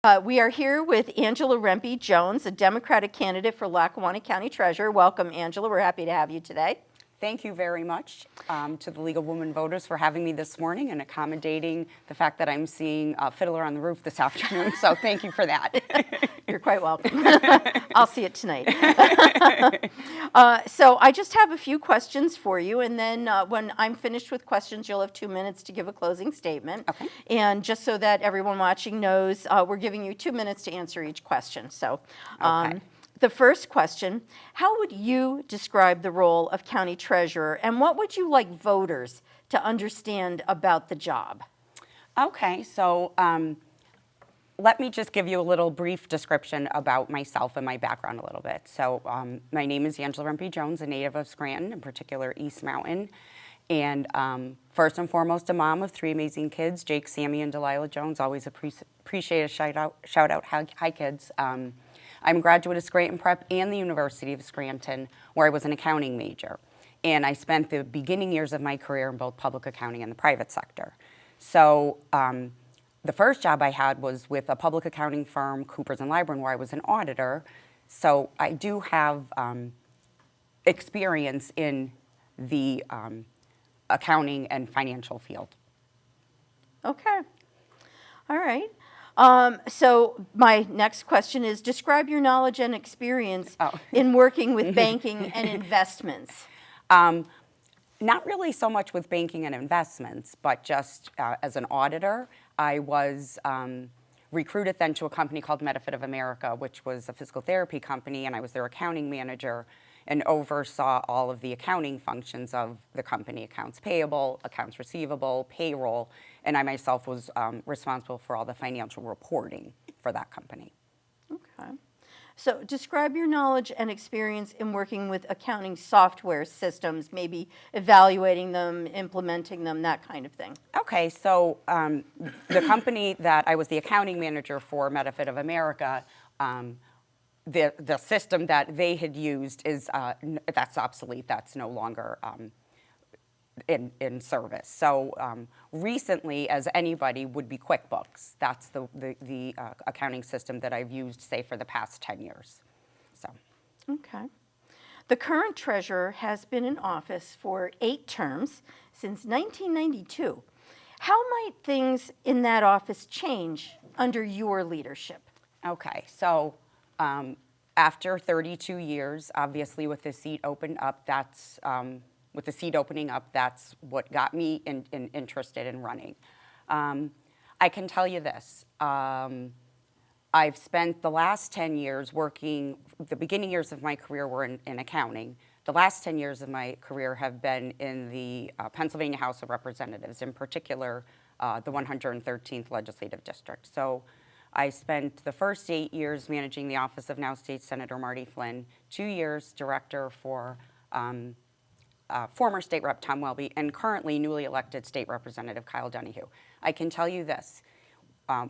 We are here with Angela Rempe Jones, a Democratic candidate for Lackawanna County Treasurer. Welcome, Angela. We're happy to have you today. Thank you very much to the League of Women Voters for having me this morning and accommodating the fact that I'm seeing Fiddler on the Roof this afternoon. So thank you for that. You're quite welcome. I'll see it tonight. So I just have a few questions for you, and then when I'm finished with questions, you'll have 2 minutes to give a closing statement. Okay. And just so that everyone watching knows, we're giving you 2 minutes to answer each question. So. Okay. The first question, how would you describe the role of county treasurer, and what would you like voters to understand about the job? Okay, so let me just give you a little brief description about myself and my background a little bit. So my name is Angela Rempe Jones, a native of Scranton, in particular East Mountain. And first and foremost, a mom of 3 amazing kids, Jake, Sammy, and Delilah Jones. Always appreciate a shout out. Hi kids. I'm a graduate of Scranton Prep and the University of Scranton, where I was an accounting major. And I spent the beginning years of my career in both public accounting and the private sector. So the first job I had was with a public accounting firm, Coopers & Lybrand, where I was an auditor. So I do have experience in the accounting and financial field. Okay. All right. So my next question is, describe your knowledge and experience in working with banking and investments. Not really so much with banking and investments, but just as an auditor. I was recruited then to a company called Medifit of America, which was a physical therapy company, and I was their accounting manager and oversaw all of the accounting functions of the company: accounts payable, accounts receivable, payroll, and I myself was responsible for all the financial reporting for that company. Okay. So describe your knowledge and experience in working with accounting software systems, maybe evaluating them, implementing them, that kind of thing. Okay, so the company that I was the accounting manager for, Medifit of America, the system that they had used is that's obsolete. That's no longer in service. So recently, as anybody, would be QuickBooks. That's the accounting system that I've used, say, for the past 10 years. So. Okay. The current treasurer has been in office for 8 terms since 1992. How might things in that office change under your leadership? Okay, so after 32 years, obviously with the seat opened up, that's with the seat opening up, that's what got me interested in running. I can tell you this. I've spent the last 10 years working, the beginning years of my career were in accounting. The last 10 years of my career have been in the Pennsylvania House of Representatives, in particular the 113th Legislative District. So I spent the first 8 years managing the office of now State Senator Marty Flynn, 2 years director for former State Rep Tom Welby, and currently newly elected State Representative Kyle Donahue. I can tell you this: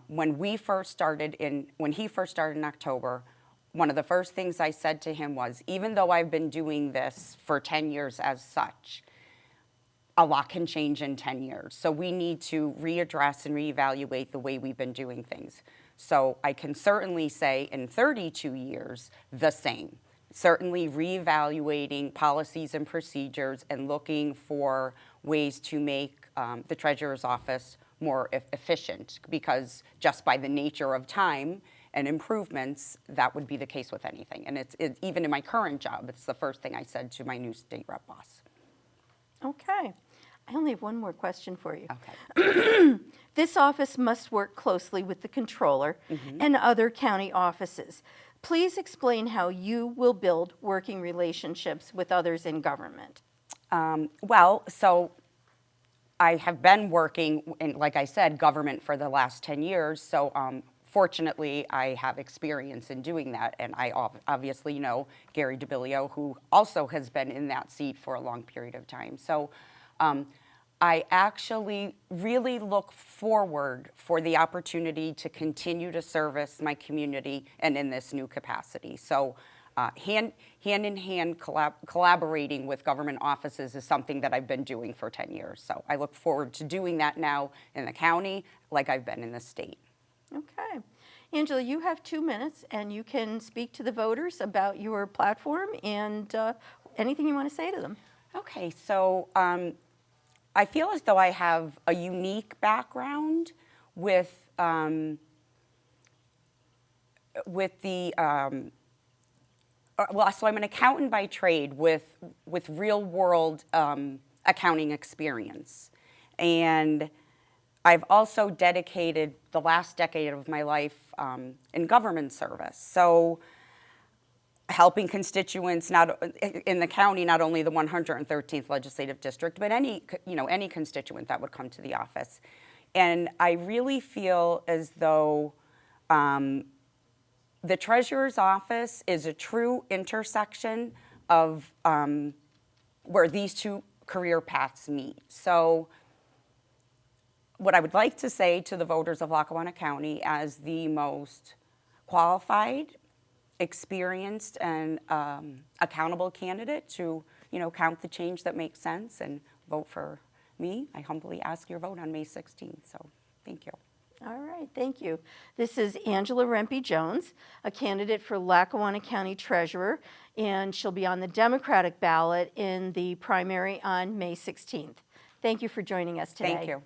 when he first started in October, one of the first things I said to him was, even though I've been doing this for 10 years as such, a lot can change in 10 years. So we need to readdress and reevaluate the way we've been doing things. So I can certainly say in 32 years, the same. Certainly reevaluating policies and procedures and looking for ways to make the treasurer's office more efficient, because just by the nature of time and improvements, that would be the case with anything. And it's even in my current job, it's the first thing I said to my new state rep boss. Okay. I only have one more question for you. Okay. This office must work closely with the controller and other county offices. Please explain how you will build working relationships with others in government. Well, so I have been working in, like I said, government for the last 10 years. So fortunately, I have experience in doing that. And I obviously know Gary DeBilio, who also has been in that seat for a long period of time. So I actually really look forward for the opportunity to continue to service my community and in this new capacity. So hand in hand collaborating with government offices is something that I've been doing for 10 years. So I look forward to doing that now in the county like I've been in the state. Okay. Angela, you have 2 minutes, and you can speak to the voters about your platform and anything you want to say to them. Okay, so I feel as though I have a unique background with the so I'm an accountant by trade with real world accounting experience, and I've also dedicated the last decade of my life in government service. So helping constituents not in the county, not only the 113th legislative district, but any constituent that would come to the office. And I really feel as though the treasurer's office is a true intersection of where these two career paths meet. So what I would like to say to the voters of Lackawanna County as the most qualified, experienced, and accountable candidate to, count the change that makes sense and vote for me, I humbly ask your vote on May 16th. So thank you. All right, thank you. This is Angela Rempe Jones, a candidate for Lackawanna County Treasurer, and she'll be on the Democratic ballot in the primary on May 16th. Thank you for joining us today. Thank you.